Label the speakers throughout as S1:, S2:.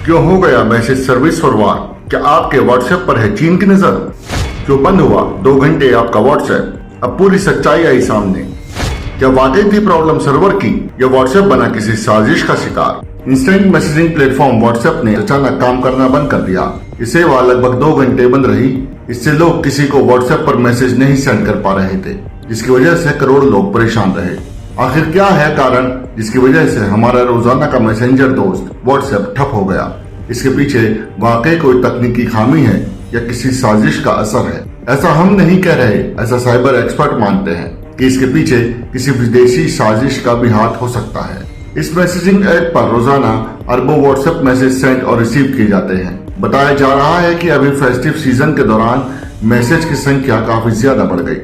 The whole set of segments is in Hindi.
S1: क्यों हो गया मैसेज सर्विस पर वार? क्या आपके व्हाट्सएप पर है चीन की नजर? जो बंद हुआ 2 घंटे आपका व्हाट्सएप, अब पूरी सच्चाई आई सामने। क्या वाकई थी प्रॉब्लम सर्वर की या व्हाट्सएप बना किसी साजिश का शिकार? इंस्टेंट मैसेजिंग प्लेटफॉर्म व्हाट्सएप ने अचानक काम करना बंद कर दिया। ये सेवा लगभग 2 घंटे बंद रही। इससे लोग किसी को व्हाट्सएप पर मैसेज नहीं सेंड कर पा रहे थे, जिसकी वजह से करोड़ों लोग परेशान रहे। आखिर क्या है कारण जिसकी वजह से हमारा रोजाना का मैसेंजर दोस्त व्हाट्सएप ठप हो गया? इसके पीछे वाकई कोई तकनीकी खामी है या किसी साजिश का असर है? ऐसा हम नहीं कह रहे, ऐसा साइबर एक्सपर्ट मानते हैं कि इसके पीछे किसी विदेशी साजिश का भी हाथ हो सकता है। इस मैसेजिंग ऐप पर रोजाना अरबों व्हाट्सएप मैसेज सेंड और रिसीव किए जाते हैं। बताया जा रहा है कि अभी फेस्टिव सीजन के दौरान मैसेज की संख्या काफी ज्यादा बढ़ गई,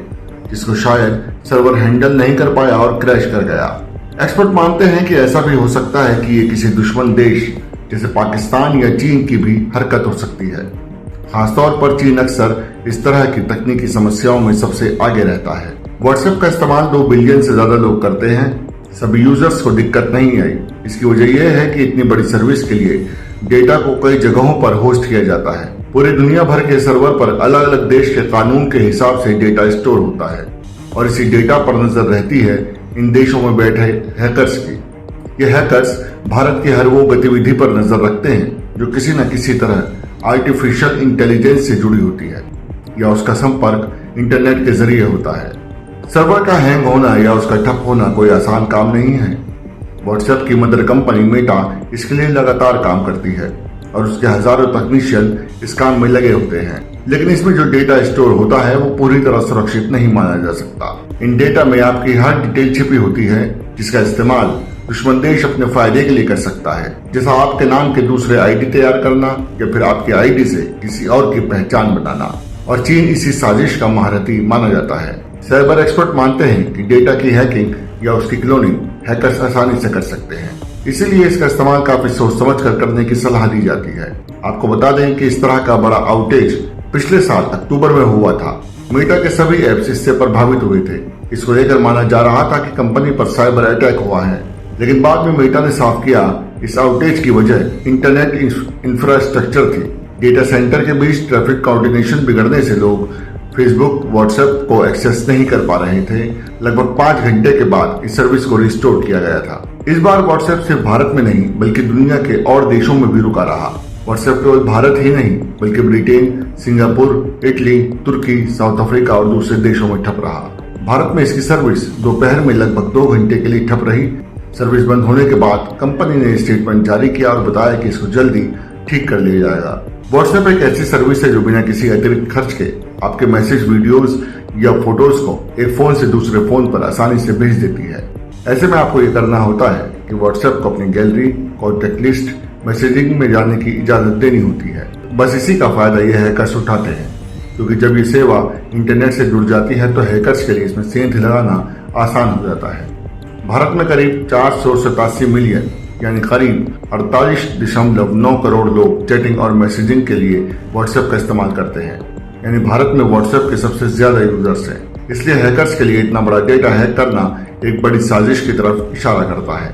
S1: जिसको शायद सर्वर हैंडल नहीं कर पाया और क्रैश कर गया। एक्सपर्ट मानते हैं कि ऐसा भी हो सकता है कि ये किसी दुश्मन देश जैसे पाकिस्तान या चीन की भी हरकत हो सकती है। खासतौर पर चीन अक्सर इस तरह की तकनीकी समस्याओं में सबसे आगे रहता है। व्हाट्सएप का इस्तेमाल 2 बिलियन से ज्यादा लोग करते हैं। सभी यूजर्स को दिक्कत नहीं आई। इसकी वजह यह है कि इतनी बड़ी सर्विस के लिए डेटा को कई जगहों पर होस्ट किया जाता है। पूरी दुनिया भर के सर्वर पर अलग अलग देश के कानून के हिसाब से डेटा स्टोर होता है और इसी डेटा पर नजर रहती है इन देशों में बैठे हैकर्स की। ये हैकर्स भारत की हर वो गतिविधि पर नजर रखते हैं जो किसी न किसी तरह आर्टिफिशियल इंटेलिजेंस से जुड़ी होती है या उसका संपर्क इंटरनेट के जरिए होता है। सर्वर का हैंग होना या उसका ठप होना कोई आसान काम नहीं है। व्हाट्सएप की मदर कंपनी मेटा इसके लिए लगातार काम करती है और उसके हजारों तकनीशियन इस काम में लगे होते हैं, लेकिन इसमें जो डेटा स्टोर होता है वो पूरी तरह सुरक्षित नहीं माना जा सकता। इन डेटा में आपकी हर डिटेल छिपी होती है जिसका इस्तेमाल दुश्मन देश अपने फायदे के लिए कर सकता है, जैसा आपके नाम के दूसरे आईडी तैयार करना या फिर आपके आईडी से किसी और की पहचान बनाना। और चीन इसी साजिश का महारथी माना जाता है। साइबर एक्सपर्ट मानते हैं कि डेटा की हैकिंग या उसकी क्लोनिंग हैकर्स आसानी से कर सकते हैं, इसीलिए इसका इस्तेमाल काफी सोच समझ कर करने की सलाह दी जाती है। आपको बता दें कि इस तरह का बड़ा आउटेज पिछले साल अक्टूबर में हुआ था। मेटा के सभी एप्स इससे प्रभावित हुए थे। इसको लेकर माना जा रहा था कि कंपनी पर साइबर अटैक हुआ है, लेकिन बाद में मेटा ने साफ किया इस आउटेज की वजह इंटरनेट इंफ्रास्ट्रक्चर थी। डेटा सेंटर के बीच ट्रैफिक कोऑर्डिनेशन बिगड़ने से लोग फेसबुक, व्हाट्सएप को एक्सेस नहीं कर पा रहे थे। लगभग 5 घंटे के बाद इस सर्विस को रिस्टोर किया गया था। इस बार व्हाट्सएप सिर्फ भारत में नहीं बल्कि दुनिया के और देशों में भी रुका रहा। व्हाट्सएप केवल भारत ही नहीं बल्कि ब्रिटेन, सिंगापुर, इटली, तुर्की, साउथ अफ्रीका और दूसरे देशों में ठप रहा। भारत में इसकी सर्विस दोपहर में लगभग 2 घंटे के लिए ठप रही। सर्विस बंद होने के बाद कंपनी ने स्टेटमेंट जारी किया और बताया कि इसको जल्दी ठीक कर लिया जाएगा। व्हाट्सएप एक ऐसी सर्विस है जो बिना किसी अतिरिक्त खर्च के आपके मैसेज, वीडियोस या फोटोज को एक फोन से दूसरे फोन पर आसानी से भेज देती है। ऐसे में आपको ये करना होता है कि व्हाट्सएप को अपनी गैलरी, कॉन्टेक्ट लिस्ट, मैसेजिंग में जाने की इजाजत देनी होती है। बस इसी का फायदा ये हैकर्स उठाते हैं, क्योंकि जब ये सेवा इंटरनेट से जुड़ जाती है तो हैकर्स के लिए इसमें सेंध लगाना आसान हो जाता है। भारत में करीब 487 मिलियन यानी करीब 48.9 करोड़ लोग चैटिंग और मैसेजिंग के लिए व्हाट्सएप का इस्तेमाल करते हैं। यानी भारत में व्हाट्सएप के सबसे ज्यादा यूजर्स हैं। इसलिए हैकर्स के लिए इतना बड़ा डेटा हैक करना एक बड़ी साजिश की तरफ इशारा करता है।